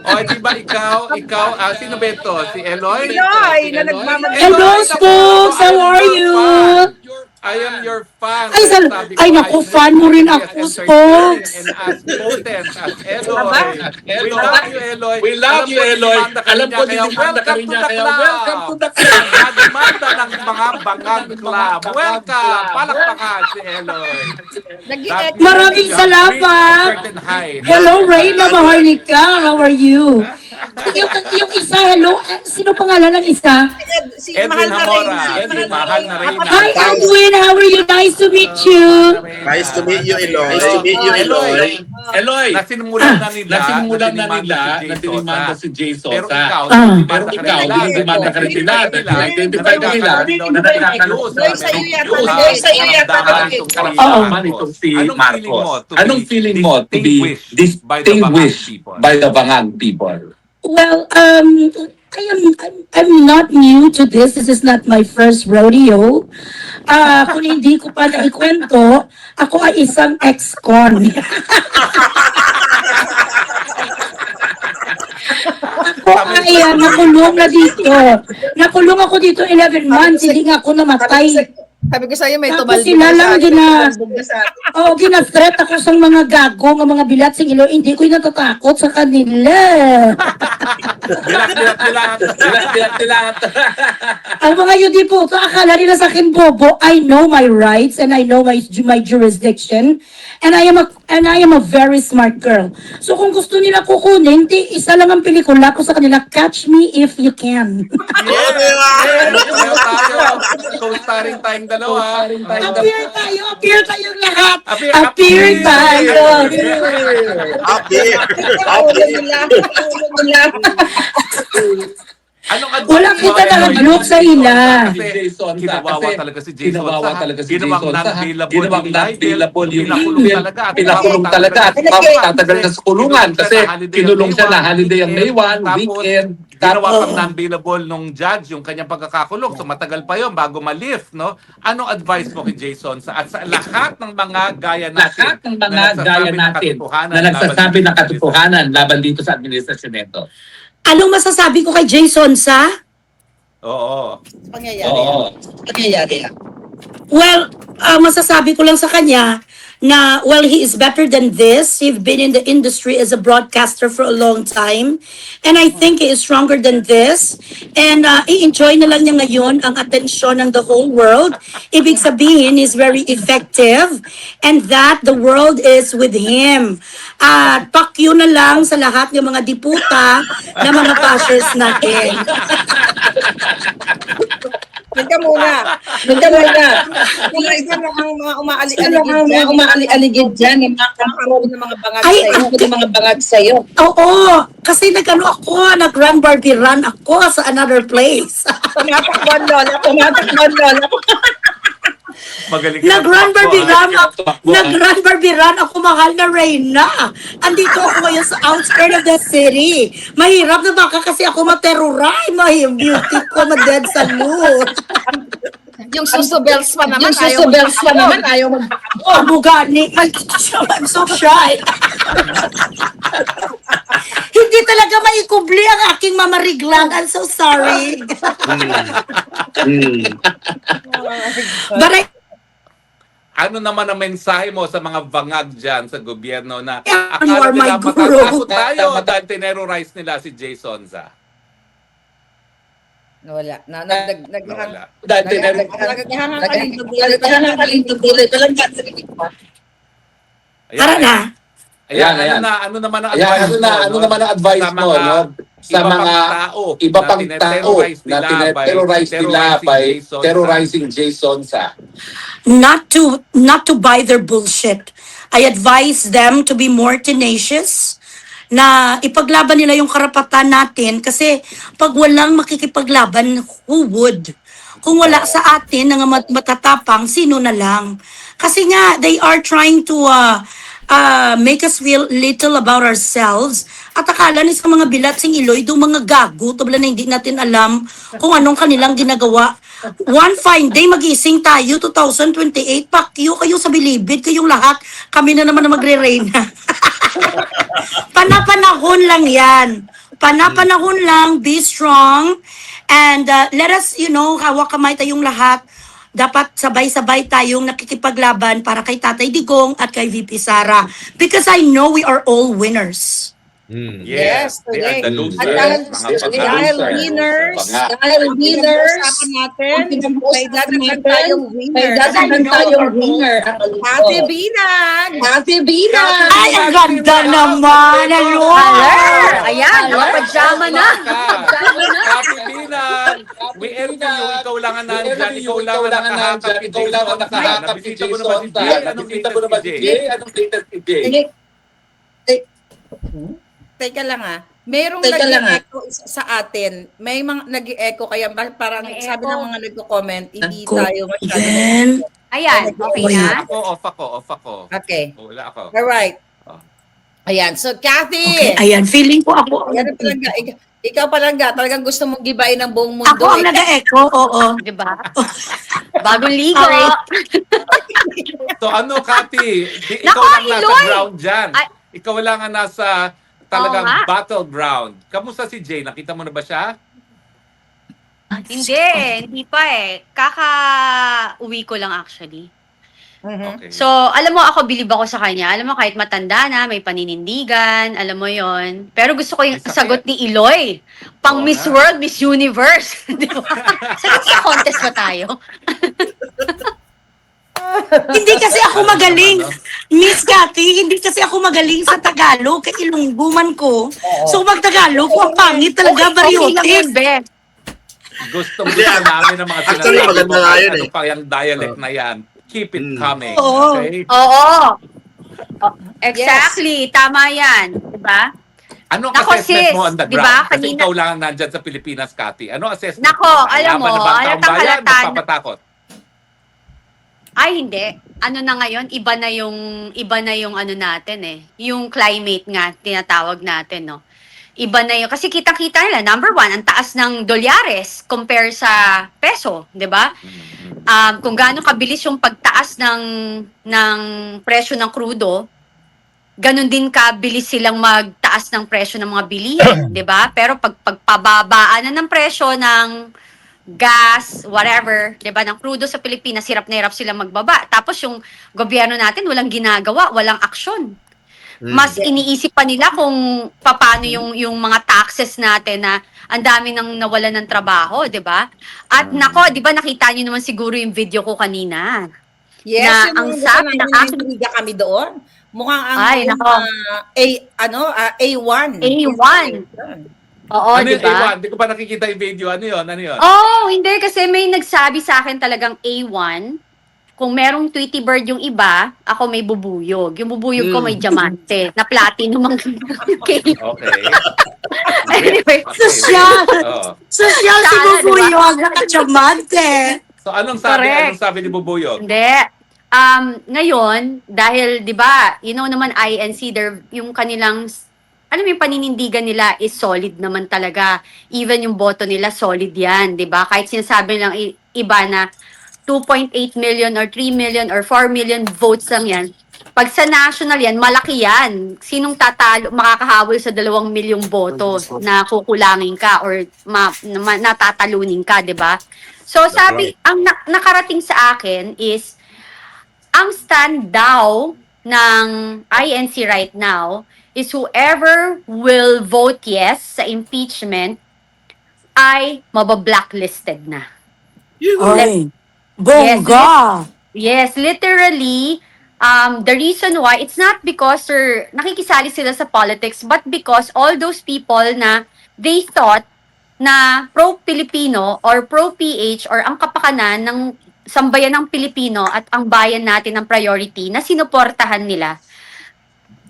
O, di ba ikaw, sino ba ito? Si Eloy? Eloy, na nagmamadali. Hello, Spokes! How are you? I am your fan. Ay, Sabi ko, ay, naku, fan mo rin ako, Spokes. And as potent as Aba? Eloy. We love you, Eloy. We love you, Eloy. Alam ko din demanda ka rin niya, kaya welcome to the club. Demanda ng mga bangang club. Welcome. Palakpakan si Eloy. Maraming salamat. Hello, Reyna Maharlika. How are you? Yung isa, hello. Sino pangalan ng isa? Si Edwin Mahal na Hamora. Reyna. Edwin, mahal na Reyna. Hi, Edwin. How are you? Nice to meet you. Nice to meet you, Eloy. Nice to meet you, Eloy. Eloy, Nasinmulan na nila na dinimanda si Jay Pero Sosa. ikaw, Pero ikaw, dinimanda ka rin nila. Na-identify ka nila. Loy, sa'yo yata. Loy, sa'yo yata. Itong si Marcos. Anong feeling mo to be distinguished by the Bangang people? Well, I'm not new to this. This is not my first rodeo. Kung hindi ko pa naikwento, ako ay isang ex-con. Ako ay nakulong na dito. Nakulong ako dito 11 months. Hindi nga ako namatay. Sabi ko sa'yo, may Tapos tumalbog sila na lang sa atin. gina-threat ako sa mga gago, ng mga bilat sing ilo. Hindi ko natatakot sa kanila. Bilat. Ang mga yudipo, akala nila sa akin bobo, I know my rights and I know my jurisdiction and I am a very smart girl. So kung gusto nila kukunin, isa lang ang pelikula ko sa kanila, Catch Me If You Can. Co-starring tayong dalawa. Appear tayo lahat. Appear tayo. Wala kita nag-look sa ila. Kinawawa talaga si Jason. Ginawang non-bailable yung pinakulong talaga at tatagal na sa kulungan kasi kinulong siya na holiday ang May 1, weekend. Ginawa pang non-bailable nung judge yung kanyang pagkakakulong. So matagal pa yun bago ma-lift, no? Anong advice mo kay Jason at sa lahat ng mga gaya natin Na nagsasabi ng katotohanan laban dito sa administrasyon nito? Anong masasabi ko kay Jason sa? Oo. Pangyayari. Well, masasabi ko lang sa kanya na, well, he is better than this. He's been in the industry as a broadcaster for a long time. And I think he is stronger than this. And i-enjoy na lang niya ngayon ang atensyon ng the whole world. Ibig sabihin, he's very effective. And that the world is with him. Pakyo na lang sa lahat ng mga diputa na mga bashers natin. Nagka muna. Mga iba na ang mga umaalig-aligid dyan. Yung mga kamparo ng mga bangag sa'yo. Yung mga bangag sa'yo. Oo, kasi nag-run Barbie run ako sa another place. Tumatakbon, Lola. Magaling Nag-run Barbie run ako, mahal na Reyna. Andito ako ngayon sa outskirt of the city. Mahirap na baka kasi ako ma-terrorize. Beauty ko, ma-dead sa mood. Yung susubels pa naman, ayaw magpakabon. Oh, bugani. I'm so shy. Hindi talaga maikubli ang aking mamariglang. I'm so sorry. But ano naman ang mensahe mo sa mga bangag dyan sa gobyerno na you are my guru. matatakot tayo dahil tinerorize nila si Jay Sonza? Wala. Wala. Tara na. Ayan. Ano naman ang advice mo, no? Sa mga iba pang tao na tineterrorize nila by terrorizing Jay Sonza. Not to buy their bullshit. I advise them to be more tenacious, na ipaglaban nila yung karapatan natin kasi pag walang makikipaglaban, who would? Kung wala sa atin na matatapang, sino na lang? Kasi nga, they are trying to make us feel little about ourselves. At akala ni sa mga bilatsing Iloy, doon mga gago, tabla na hindi natin alam kung anong kanilang ginagawa. One fine day, mag-ising tayo, 2028, pakyo kayo sa bilibid, kayong lahat, kami na naman na magre-reyna. Panapanahon lang yan. Panapanahon lang, be strong. And let us, hawak kamay tayong lahat. Dapat sabay-sabay tayong nakikipaglaban para kay Tatay Digong at kay VP Sara. Because I know we are all winners. Yes, they are the correct. losers. At dahil, Mga dahil losers. winners, Dahil pinag-uusapan natin, may dadagan tayong winner. Ate Binag! Ate Binag! Ay, ang ganda naman! Hello! Ayan, nakapajama na. Happy Binan! We envy you. Ikaw lang ang nandyan. Ikaw lang ang nakahakap kay Ikaw lang ang nakahakap kay Nabisita mo naman si Jason. Jay. Anong Nabisita mo naman si latest Jay. Anong latest ni Jay? Teka lang merong nag-echo sa atin. May mga nag-echo kaya parang May sabi echo. ng mga nagko-comment, hindi Ako, tayo masyado. again? Ayan, okay na. Off ako. Okay. Wala ako. Alright. Oh. Ayan. So, Kathy, Okay, ayan, feeling ko ako. yan ang palangga. Ikaw palangga, talagang gusto mong gibain ng buong mundo. Ako ang nag-echo, oo. Diba? Bagong ligo. So ano, Cathy? Ikaw Nako, lang nasa Iloy! ground dyan. Ay. Ikaw lang ang nasa talagang Oo nga. battleground. Kamusta si Jay? Nakita mo na ba siya? Hindi pa eh. Kaka-uwi ko lang actually. Mhm. Okay. So, alam mo, ako bilib ako sa kanya. Alam mo, kahit matanda na, may paninindigan, alam mo yon. Pero gusto ko yung May sakit. sagot ni Iloy. Pang Oo Miss nga. World, Miss Universe. Di ba? Sa contest pa tayo. Hindi kasi ako magaling. Miss Cathy, hindi kasi ako magaling sa Tagalog. Kaya ilungguman ko. So, mag-Tagalog ko, ang pangit talaga, Okay lang yun, bariotes. Beth. Gusto namin ng mga Actually, sinasabi maganda mo, nga kahit yun ano eh. pa yung dialect na yan. Keep it coming. Oo. Okay? Oo. Oh, exactly. Tama yan. Diba? Anong Nako, assessment sis, mo on the di ground? ba, Kasi kanina- ikaw lang ang nandyan sa Pilipinas, Cathy. Ano assessment Nako, mo? alam mo, Laban na ba ang taong halatang bayan? halata na- Magpapatakot? Ay, hindi. Ano na ngayon, iba na yung ano natin eh. Yung climate nga, tinatawag natin, no? Iba na yun. Kasi kita-kita nila, number one, ang taas ng dolyares compare sa peso, di ba? Kung gaano kabilis yung pagtaas ng presyo ng crudo, ganun din kabilis silang magtaas ng presyo ng mga bilihin, di ba? Pero pagpababaan na ng presyo ng gas, whatever, 'di ba, ng crudo sa Pilipinas, hirap na hirap silang magbaba. Tapos yung gobyerno natin walang ginagawa, walang aksyon. Mas iniisip pa nila kung paano yung mga taxes natin na ang dami nang nawalan ng trabaho, 'di ba? At nako, 'di ba nakita niyo naman siguro yung video ko kanina. Yes, Na yung ang mga sabi gusto ng namin naniniga kami doon. Mukhang ang Ay, nako. A1. A1. Oo, Ano 'di yung ba? A1? Hindi ko pa nakikita yung video. Ano yun? Oh, hindi kasi may nagsabi sa akin talagang A1. Kung merong Tweety Bird yung iba, ako may bubuyog. Yung bubuyog ko may diamante. Na platinum ang okay. Okay. Anyway, Sosyal. Oo. Sosyal si Sana, Bubuyog, nakachamante. So anong Correct. sabi ni Bubuyog? hindi. Ngayon, dahil 'di ba, naman INC yung kanilang yung paninindigan nila is solid naman talaga. Even yung boto nila solid 'yan, 'di ba? Kahit sinasabi lang iba na 2.8 million or 3 million or 4 million votes lang 'yan. Pag sa national 'yan, malaki 'yan. Sinong makakahabol sa 2 milyong boto na kukulangin ka or natatalunin ka, 'di ba? So sabi, ang nakarating sa akin is ang stand daw ng INC right now is whoever will vote yes sa impeachment ay mabablacklisted na. Ay, bongga. Yes, literally, the reason why, it's not because nakikisali sila sa politics, but because all those people na they thought na pro-Pilipino or pro-PH or ang kapakanan ng sambayan ng Pilipino at ang bayan natin ng priority na sinuportahan nila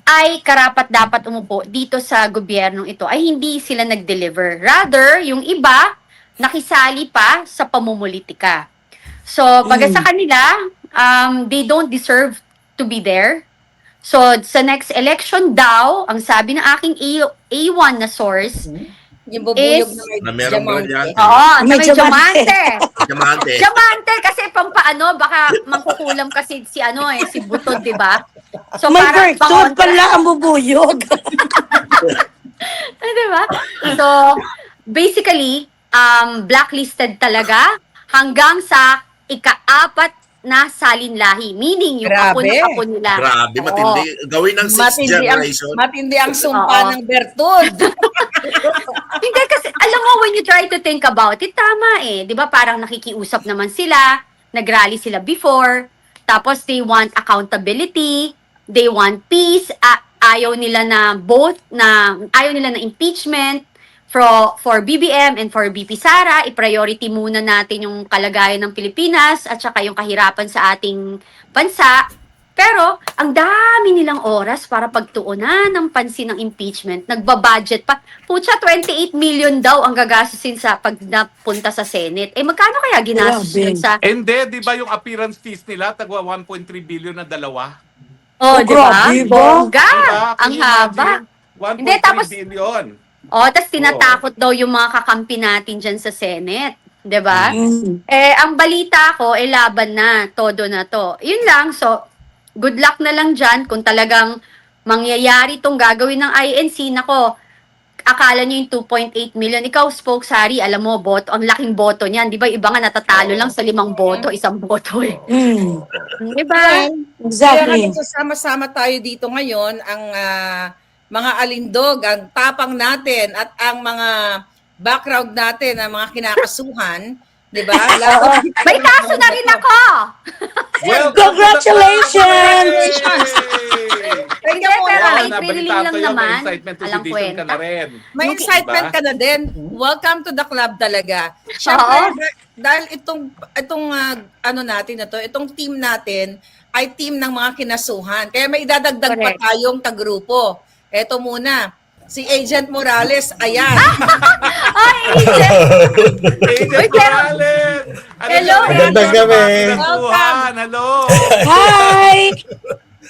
ay karapat dapat umupo dito sa gobyernong ito ay hindi sila nag-deliver. Rather, yung iba nakisali pa sa pamumulitika. So, baga sa kanila, they don't deserve to be there. So, sa next election daw, ang sabi ng aking A1 na source, Yung bubuyog Is- na Na meron ba yan? oo, na May may diamante. diamante. Diamante. Diamante kasi pampaano, baka mangkukulam kasi si si Butod, 'di ba? So, May parang virtud pangontra- pala ang bubuyog. Ay, diba? So, basically, blacklisted talaga hanggang sa ika-4 na salinlahi. Meaning, yung apo Grabe. ng apo nila. Grabe, Oo. matindi. Gawin ng 6th generation. Matindi ang sumpa Oo. ng bertud. Hindi kasi, alam mo, when you try to think about it, tama eh. Di ba parang nakikiusap naman sila, nag-rally sila before, tapos they want accountability, they want peace, ayaw nila na ayaw nila na impeachment for BBM and for BP Sara, i-priority muna natin yung kalagayan ng Pilipinas at saka yung kahirapan sa ating bansa. Pero, ang dami nilang oras para pagtuunan ng pansin ng impeachment. Nagbabudget pa. Pucha, 28 million daw ang gagastusin sa pag napunta sa Senate. Eh, magkano kaya ginastos Grabe. yun sa... Hindi, di ba yung appearance fees nila, tagwa 1.3 billion na dalawa? Oh, di ba? grabe ba? Bongga! Diba? Ang Can you haba. imagine? 1.3 Hindi, tapos- billion. Oh, tas tinatakot daw yung mga kakampi natin dyan sa Senate. Di ba? Mm. Eh, ang balita ko, laban na. Todo na to. Yun lang. So, good luck na lang dyan kung talagang mangyayari itong gagawin ng INC. Nako, akala nyo yung 2.8 million. Ikaw, spokesary, alam mo, ang laking boto niyan. Di ba, iba nga natatalo lang sa 5 boto, 1 boto eh. Mm. Di ba? Kaya nga Exactly. nagsasama-sama tayo dito ngayon, ang mga alindog, ang tapang natin at ang mga background natin, ang mga kinakasuhan, di ba? May kaso na rin ako! Congratulations! Hindi, Teka muna. pero Wow, may nabalitaan thrilling ko lang yun, may naman. excitement to Alang edition ka kwenta. na rin. May excitement Diba? ka na din. Welcome to the club talaga. Siyempre, dahil itong ano natin na to, itong team natin ay team ng mga kinasuhan. Kaya may idadagdag pa Correct. tayong kagrupo. Eto muna, si Agent Morales, ayan. Ay, Agent! Agent Uy, pero- Morales! Ano Hello, yan? Magandang Mga gabi. kinasuhan, hello! Hi!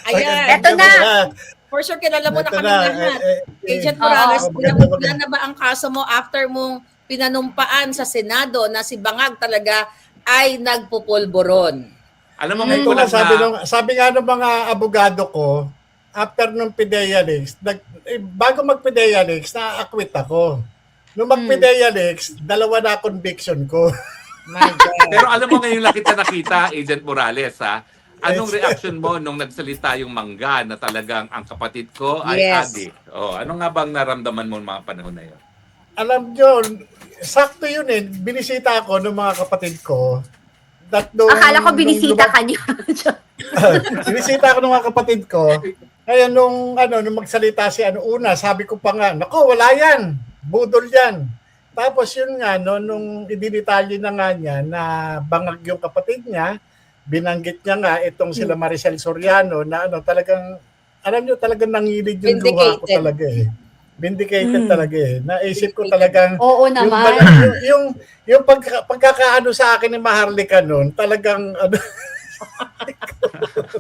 Ayan. Eto na. For sure, kilala mo na Ito kami na, lahat. Agent Oo. Morales, Maganda. ilan na ba ang kaso mo after mong pinanumpaan sa Senado na si Bangag talaga ay nagpupulboron? Alam mo, Ito ngayon ko nga, lang sabi nga ng mga abogado ko, after nung PIDEA leaks, bago mag-PIDEA leaks, na-acquit ako. Nung mag-PIDEA leaks, 2 na conviction ko. My God. Pero alam mo ngayon lang kita nakita, Agent Morales, ha? Anong reaction mo nung nagsalita yung mangga na talagang ang kapatid ko ay Yes. adik? Oh, ano nga bang naramdaman mo mga panahon na yun? Alam nyo, sakto yun eh. Binisita ako ng mga kapatid ko. Akala ko binisita ka niyo. Binisita ako ng mga kapatid ko. Kaya nung magsalita si una, sabi ko pa nga, nako, wala yan. Budol yan. Tapos yun nga, nung idinitalye na nga niya na bangag yung kapatid niya, binanggit niya nga itong sila Maricel Soriano na talagang, alam niyo, talagang nangilig yung luha ko Vindicated. talaga eh. Vindicated talaga eh. Naisip ko talagang, Oo yung, naman. yung pagkakaano sa akin ni Maharlika noon, talagang,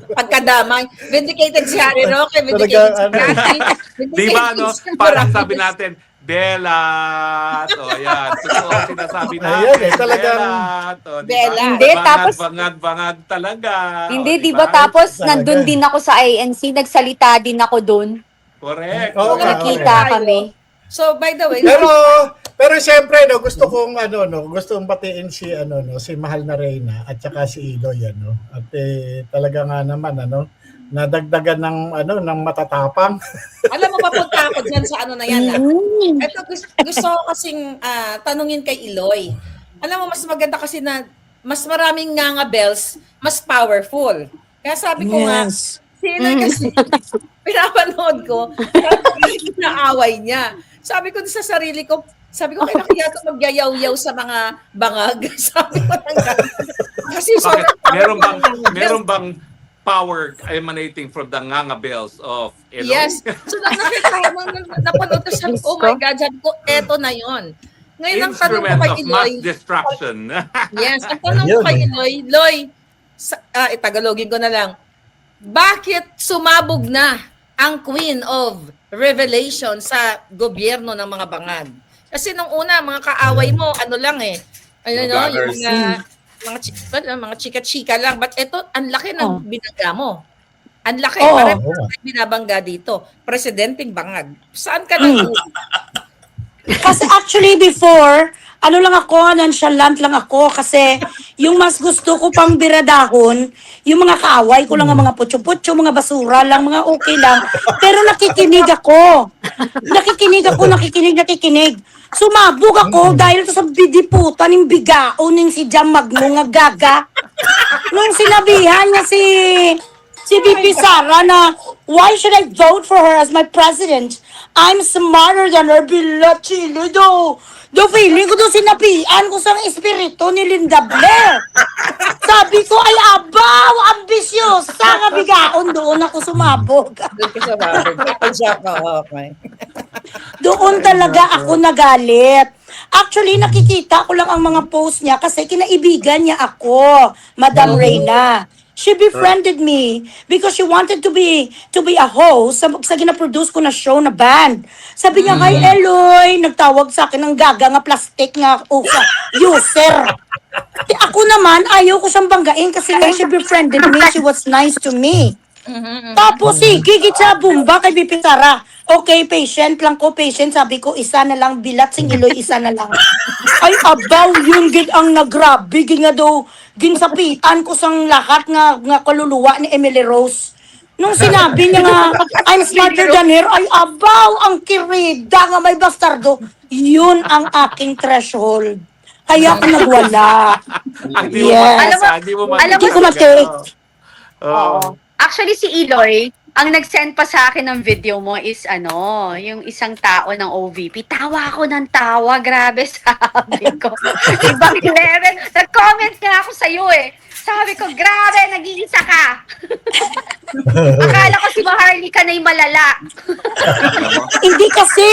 Pagkadamay. Vindicated si Harry Roque, vindicated si Talaga, Cathy, Di ba, no? vindicated si Parang Morales. sabi natin, Belat! O, yan. Totoo ang sinasabi natin. Ayan eh, talagang- Belat! O, di ba? Bella. Hindi, tapos- Bangag talaga. Hindi, O, di ba? Tapos, Talaga. nandun din ako sa INC, nagsalita din ako dun. Correct. Oo nga, Nakita kami. So, by the way, Pero siyempre gusto kong gusto kong batiin si si Mahal na Reyna at saka si Iloy At talaga nga naman nadagdagan ng matatapang. alam mo, papunta ako dyan sa ano na yan. Ito, gusto ko kasing tanungin kay Iloy. Alam mo, mas maganda kasi na mas maraming nga bells, mas powerful. Kaya sabi ko nga, Yes. si Iloy kasi, pinapanood ko, naaway niya. Sabi ko sa sarili ko, kaya kaya ito magyayaw-yaw sa mga bangag. Sabi ko lang kasi sobrang Bakit? Meron bang power emanating from the nganga bells of Eloy? Yes. So, nakita ko, napanood ko, sabi ko, oh my God, sabi ko, eto na yon. Ngayon, ang tanong ko Instrument kay of mass Iloy, destruction. yes, ang tanong ko kay Iloy, Tagalogin ko na lang, bakit sumabog na ang Queen of Revelation sa gobyerno ng mga bangag? Kasi nung una, mga kaaway mo, Vloggers. yung mga chika-chika lang. But eto, ang laki ng binaga mo. Ang laki. Oo. Pareho binabangga dito. Presidenteng bangag. Saan ka nang Kasi actually before, ano lang ako, nonchalant lang ako kasi yung mas gusto ko pang biradahon, yung mga kaaway ko lang, ang mga putyo-putyo, mga basura lang, mga okay lang. Pero nakikinig ako. Nakikinig. Sumabog ako dahil sa bidiputan ng bigao ng si Jam Magno nga gaga. Nung sinabihan niya si VP Sara na, why should I vote for her as my president? I'm smarter than her, bila chile do. Do feeling ko doon sinapian ko sa espiritu ni Linda Blair. Sabi ko, ay abaw, ambisyosa nga bigaon, doon ako sumabog. Doon ka sa babag. Okay. Doon talaga ako nagalit. Actually, nakikita ko lang ang mga post niya kasi kinaibigan niya ako, Madam Reyna. She befriended me because she wanted to be a host sa gina-produce ko na show na band. Sabi niya, hi Eloy, nagtawag sa akin ng gaga nga plastic nga user. Ako naman, ayaw ko siyang banggain kasi nga she befriended me, she was nice to me. Tapos gigit sa bumba kay BP Sara. Okay, patient lang ko, patient. Sabi ko, isa na lang, bilat sing Iloy, isa na lang. Ay, abaw, yun gid ang nagrabe. Gid nga daw, ginsapitan ko sang lahat nga kaluluwa ni Emily Rose. Nung sinabi niya nga, I'm smarter than her, ay abaw, ang kirida nga may bastardo. Yun ang aking threshold. Kaya ako nagwala. Ang di mo Yes. makita, di mo Alam mo, Hindi ko ma-take. Oo. Actually, si Eloy, ang nag-send pa sa akin ng video mo is yung isang tao ng OVP. Tawa ako ng tawa, grabe sabi ko. Ibang level. Nag-comment nga ako sa'yo eh. Sabi ko, grabe, nag-iisa ka. Akala ko si Maharlika ka na yung malala. Hindi kasi,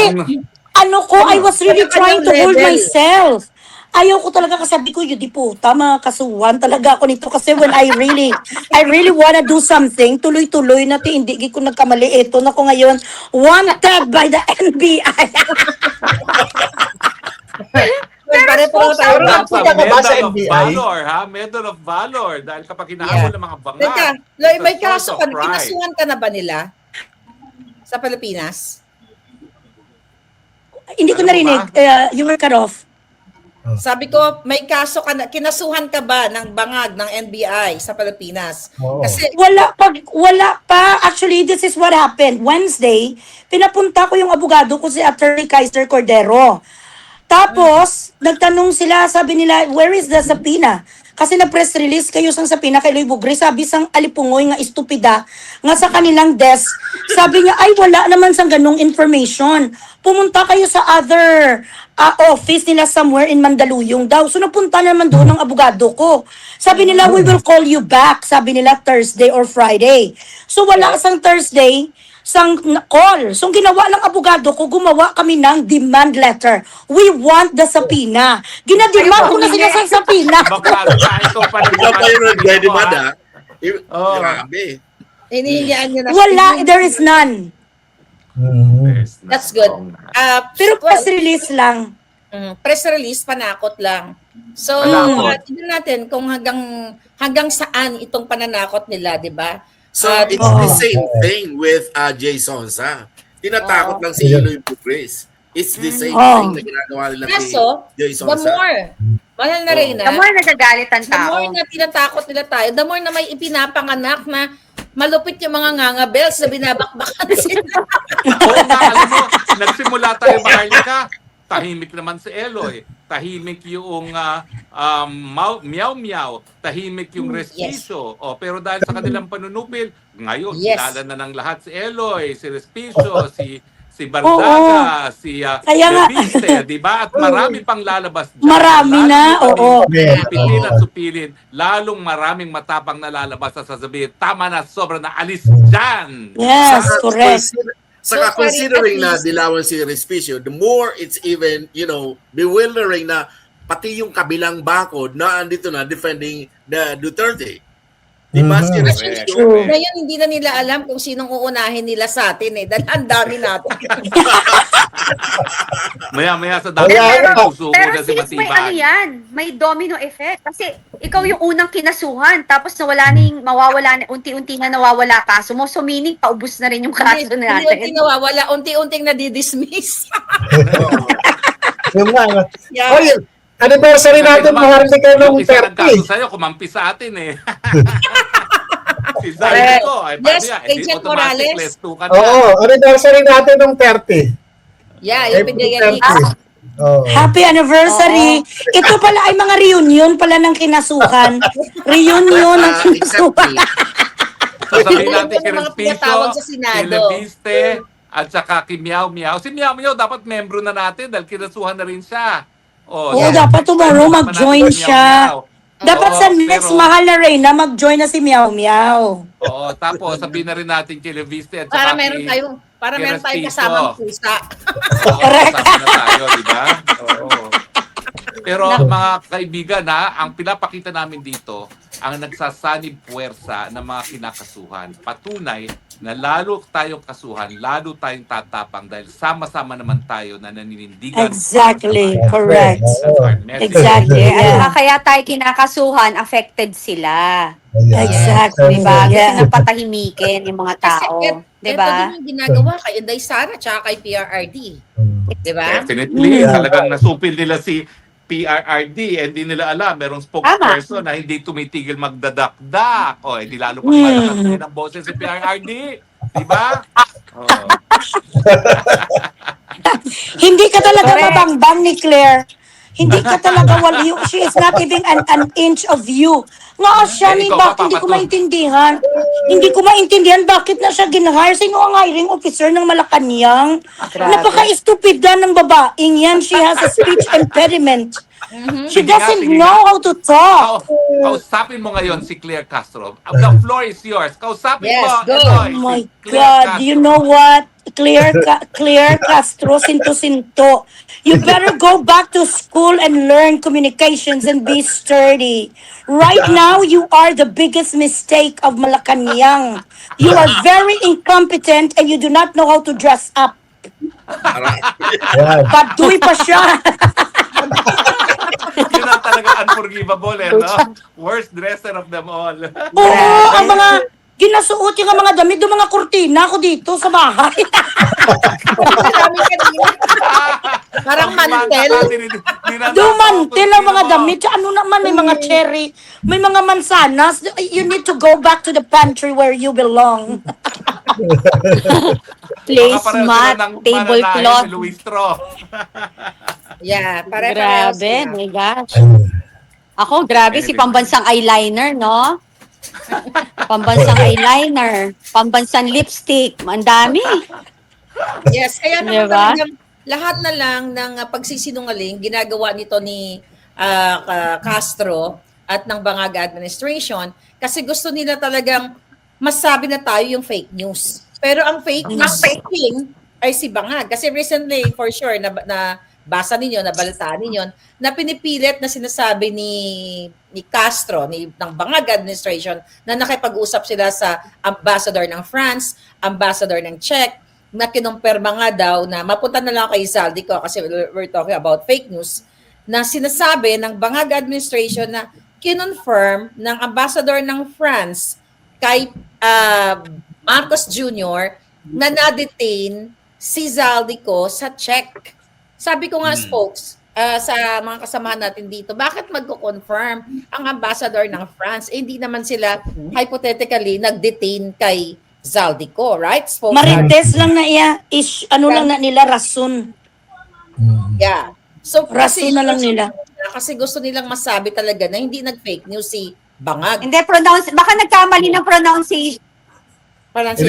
I was really trying to hold myself. Ayaw ko talaga kasi sabi ko, yun di puta, mga kasuhan talaga ako nito kasi when I really wanna do something, tuloy-tuloy na hindi ko nagkamali. Ito na ko ngayon, wanted by the NBI. Pare-pareho tayo. Pero nakita ka ba sa Medal of NBI? Valor, ha? Medal of Valor. Dahil kapag hinahabol ng mga bangag. Teka, Loy, may it's a kaso source ka, of pride. kinasuhan ka na ba nila? Sa Pilipinas? Hindi ko Alam mo narinig, you were cut off. Sabi ko, may kaso ka na, kinasuhan ka ba ng bangag ng NBI sa Pilipinas? Oo. Kasi, Wala pa. Actually, this is what happened. Wednesday, pinapunta ko yung abogado ko si Attorney Kaiser Cordero. Tapos, nagtanong sila, sabi nila, where is the subpoena? Kasi na-press release kayo sang subpoena kay Loy Bugre, sabi sang alipungoy nga estupida, nga sa kanilang desk. Sabi niya, ay wala naman sang ganong information. Pumunta kayo sa other office nila somewhere in Mandaluyong daw. So napunta naman doon ng abogado ko. Sabi nila, we will call you back. Sabi nila Thursday or Friday. So wala sang Thursday, sang call. So, ang ginawa ng abogado ko, gumawa kami ng demand letter. We want the subpoena. Ginademand ko na sila sa subpoena. Bakla, ito pa rin Ikaw pa yung nag-ready ba na? Oh. Grabe. hinihingian nyo na. Wala, there is none. That's good. Pero press release lang. Press release, panakot lang. So, Panakot. tignan natin kung hanggang saan itong pananakot nila, di ba? So, it's the same thing with Jay Sonsa. Tinatakot lang si Eloy Bugres. It's the same thing na ginagawa nila kay Kaso, Jay the Sonsa. more, mahal na rin The more nagagalit ang the tao. more na tinatakot nila tayo, the more na may ipinapanganak na malupit yung mga ngangabels na binabakbakan sila. Oo nga, alam mo, nagsimula tayo, Maharlika. Tahimik naman si Eloy. Tahimik yung meow-meow. Tahimik yung Respicio. O, pero dahil sa kanilang panunupil, ngayon, kilala na ng lahat si Eloy, si Respicio, si Bardaga, si Kaya nga. Leviste, di ba? At marami pang lalabas dyan. Marami na, oo. Pipitin at supilin. Lalong maraming matapang na lalabas at sasabihin, tama na, sobra na, alis dyan. Yes, correct. Saka So, considering at na least- dilawan si Respicio, the more it's even, bewildering na pati yung kabilang bakod na andito na defending the Duterte. Di ba? Mhm. Seriously, True. Ngayon, hindi na nila alam kung sinong uunahin nila sa atin eh. Dahil ang dami natin. Maya-maya sa dami Kaya natin nga. susuko Pero na si sis, may ano Matibag. yan, may domino effect. Kasi ikaw yung unang kinasuhan, tapos mawawala na, unti-unti na nawawala kaso mo. So meaning, paubos na rin yung kaso Hindi natin. nawawala. Unti-unting nadidismiss. Yung nga. Yeah. Oy, anniversary natin, maharlika Yung ng isa nagkaso 30. sa'yo, kumampi sa atin eh. Si Zaldi ko, ay paano Yes, yan? kay Hindi Jet automatic, Morales. let's do ka na. Oo, anniversary natin ng 30. Yeah, yung April pinagyan 30. Oo. Happy anniversary! Ito pala ay mga reunion pala ng kinasukan. Reunion ng except kinasukan. me. Sasabihin natin Yung kay mga Respiso, pinatawag sa Senado. kay Leviste, at saka kay Miao Miao. Si Miao Miao dapat membro na natin dahil kinasuhan na rin siya. Oo, dapat tomorrow mag-join siya. Dapat sa next mahal na Reyna, mag-join na si Miao Miao. Oo, tapos sabihin na rin natin kay Leviste at Para saka meron tayong Respiso. kasamang pusa. Correct. na tayo, di ba? Oo. Pero mga kaibigan ang pinapakita namin dito, ang nagsasanib puwersa ng mga kinakasuhan. Patunay na lalo tayong kasuhan, lalo tayong tatapang dahil sama-sama naman tayo na naninindigan. Exactly, correct. That's our message. Exactly. At Yeah. kaya tayo kinakasuhan, affected sila. Exactly. Diba? Gusto Yeah. na patahimikin yung mga tao. Ito Diba? din yung ginagawa kay Inday Sara tsaka kay PRRD. Diba? Definitely. Talagang nasupil nila si PRRD, hindi nila alam, merong spokesperson na hindi tumitigil magdadakdak. O, hindi lalo pang malakas din ang boses si PRRD. Di ba? Oh. Hindi ka talaga Correct. mabangbang ni Claire. Hindi ka talaga wali. She is not even an inch of you. Nga siya, Eh, ikaw bakit ba, hindi ko Papa Tom? maintindihan? Hindi ko maintindihan bakit na siya ginhire. Sino ang hiring officer ng Malacanang? Napaka-stupid na ng babaeng yan. She has a speech impediment. She Sige nga, doesn't sige know nga. how to talk. Kausapin mo ngayon si Claire Castro. The floor is yours. Kausapin Yes, mo. go. Eloy, Oh my si Claire God, Castro. you know what? Claire Castro, sinto-sinto. You better go back to school and learn communications and be sturdy. Right now, you are the biggest mistake of Malacanang. You are very incompetent and you do not know how to dress up. Yan. Baduy pa siya. Yun ang talaga unforgivable, no? Worst dresser of them all. Oo, ang mga ginasuot yung mga damit, yung mga kurtina ko dito sa bahay. Marami kanina. Parang mantel. Dumantil ang mga damit. Ano naman, may mga cherry, may mga mansanas. You need to go back to the pantry where you belong. Placemat, tablecloth. Si Luis Tro. Yeah, Grabe, my gosh. Ako, grabe, si pambansang eyeliner, no? Pambansang eyeliner, pambansang lipstick, ang dami. Yes, kaya naman Diba? talagang lahat na lang ng pagsisinungaling ginagawa nito ni Castro at ng Bangaga administration kasi gusto nila talagang masabi na tayo yung fake news. Pero ang fake news king ay si Bangag. Kasi recently, for sure, na basa ninyo, nabalitaan ninyo, na pinipilit na sinasabi ni Castro, ng Bangag administration, na nakipag-usap sila sa ambassador ng France, ambassador ng Czech, na kinumpirma nga daw na mapunta na lang kay Zaldi ko kasi we're talking about fake news, na sinasabi ng Bangag administration na kinonfirm ng ambassador ng France kay Marcos Jr. na na-detain si Zaldi ko sa Czech. Sabi ko nga, spokes, sa mga kasamahan natin dito, bakit magko-confirm ang ambassador ng France? Eh, hindi naman sila hypothetically nag-detain kay Zaldico, right? Spokes Marites lang na iya, lang na nila, rason. Yeah. So, Rason na lang nila. Kasi gusto nilang masabi talaga na hindi nag-fake news si Bangag. Hindi, baka nagkamali ng pronunciation.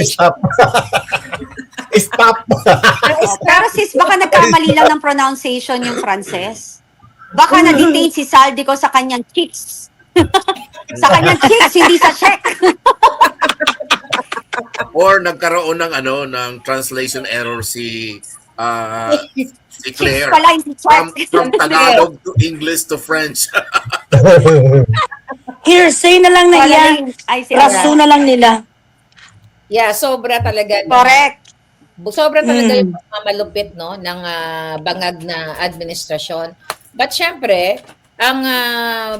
Stop. Stop. Pero sis, baka nagkamali lang ng pronunciation yung Frances. Baka na-detain si Zaldico sa kanyang chicks. Sa kanyang chicks, hindi sa Czech. Or nagkaroon ng ng translation error si Chicks Claire. pala, hindi From Czech. Tagalog to English to French. Hearsay na lang na yan. Ay, si Raso na lang nila. Yeah, sobra talaga. Correct. Sobra talaga yung pagmamalupit no ng bangag na administrasyon. But syempre, ang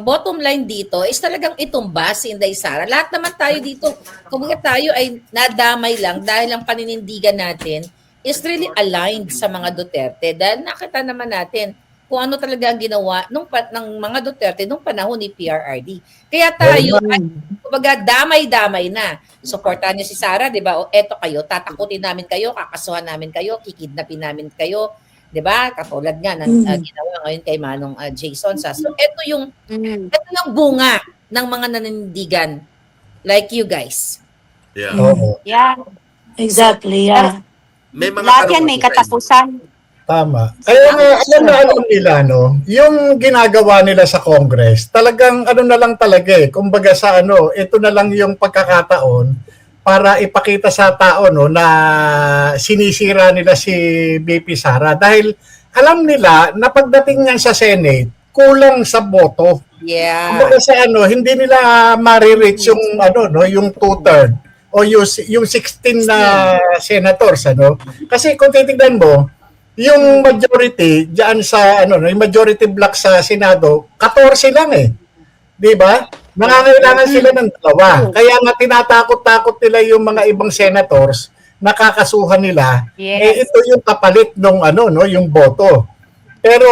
bottom line dito is talagang itumba si Inday Sara. Lahat naman tayo dito, kumbaga tayo ay nadamay lang dahil ang paninindigan natin is really aligned sa mga Duterte. Dahil nakita naman natin kung ano talaga ang ginawa ng mga Duterte nung panahon ni PRRD. Kaya tayo, kumbaga damay-damay na. Suportahan niyo si Sara, di ba? O eto kayo, tatakutin namin kayo, kakasuhan namin kayo, kikidnapin namin kayo. Di ba? Katulad nga ng ginawa ngayon kay Manong Jason. So ito yung bunga ng mga nananindigan like you guys. Yeah. Oo. Yeah. Exactly, yeah. May mga Lahat tanong yan may ako sa inyo. katapusan. Tama. Kaya nga, alam nila, no, yung ginagawa nila sa Congress, talagang ano na lang talaga eh. Kumbaga sa ito na lang yung pagkakataon para ipakita sa tao, no, na sinisira nila si BP Sara. Dahil alam nila na pagdating niyan sa Senate, kulang sa boto. Yeah. Kumbaga sa hindi nila ma-reach yung yung 2/3 o yung 16 na senators Kasi kung titingnan mo, yung majority diyan sa yung majority block sa Senado, 14 lang eh. 'Di ba? Nangangailangan sila ng dalawa. Kaya nga tinatakot-takot nila yung mga ibang senators nakakasuhan nila. Yes. Ito yung kapalit nung yung boto. Pero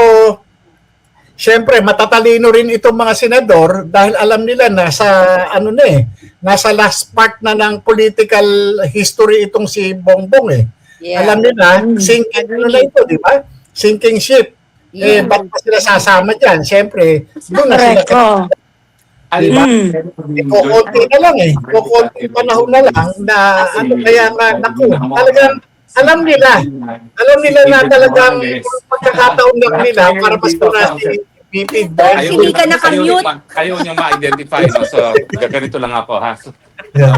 syempre, matatalino rin itong mga senador dahil alam nila nasa last part na ng political history itong si Bongbong eh. Yeah. Alam nila, sinking na ito, di ba? Sinking ship. Yeah. Ba't pa sila sasama dyan? Syempre, doon na sila. Correct. Oh. Diba? Kukunti na lang eh. Kukunti panahon na lang na kaya nga, naku, talagang alam nila na talagang pagkakataon lang nila para mas si BP. Hindi ka nakamute. Ayaw niya ma-identify. No? So, ganito lang ako ha. Yeah.